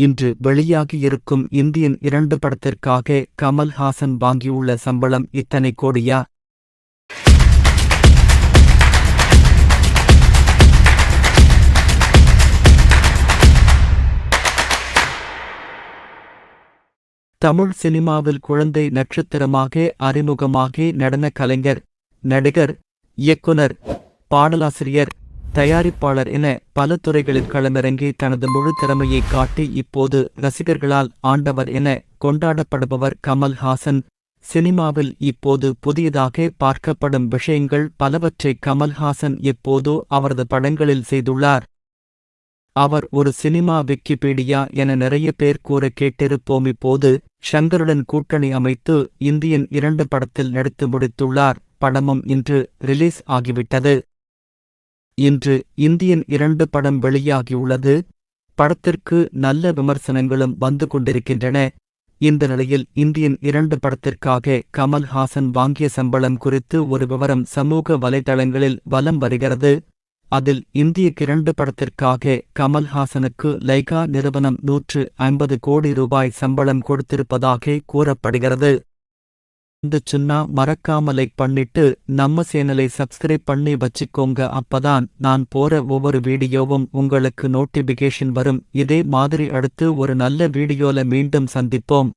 இன்று வெளியாகியிருக்கும் இந்தியன் 2 படத்திற்காக கமல்ஹாசன் வாங்கியுள்ள சம்பளம் இத்தனை கோடியா? தமிழ் சினிமாவில் குழந்தை நட்சத்திரமாக அறிமுகமாகி நடன கலைஞர், நடிகர், இயக்குனர், பாடலாசிரியர், தயாரிப்பாளர் என பல துறைகளில் களமிறங்கி தனது முழு திறமையை காட்டி இப்போது ரசிகர்களால் ஆண்டவர் என கொண்டாடப்படுபவர் கமல்ஹாசன். சினிமாவில் இப்போது புதியதாக பார்க்கப்படும் விஷயங்கள் பலவற்றை கமல்ஹாசன் எப்போதோ அவரது படங்களில் செய்துள்ளார். அவர் ஒரு சினிமா விக்கிபீடியா என நிறைய பேர் கூற கேட்டிருப்போம். இப்போது ஷங்கருடன் கூட்டணி அமைத்து இந்தியன் 2 படத்தில் நடித்து முடித்துள்ளார். படமும் இன்று ரிலீஸ் ஆகிவிட்டது. இன்று இந்தியன் 2 படம் வெளியாகியுள்ளது. படத்திற்கு நல்ல விமர்சனங்களும் வந்து கொண்டிருக்கின்றன. இந்த நிலையில் இந்தியன் 2 படத்திற்காக கமல்ஹாசன் வாங்கிய சம்பளம் குறித்து ஒரு விவரம் சமூக வலைதளங்களில் வலம் வருகிறது. அதில் இந்திய 2 படத்திற்காக கமல்ஹாசனுக்கு லைகா நிறுவனம் 150 கோடி ரூபாய் சம்பளம் கொடுத்திருப்பதாக கூறப்படுகிறது. இந்த சின்ன மறக்காம லைக் பண்ணிட்டு நம்ம சேனலை சப்ஸ்கிரைப் பண்ணி வச்சுக்கோங்க. அப்பதான் நான் போற ஒவ்வொரு வீடியோவும் உங்களுக்கு நோட்டிபிகேஷன் வரும். இதே மாதிரி அடுத்து ஒரு நல்ல வீடியோல மீண்டும் சந்திப்போம்.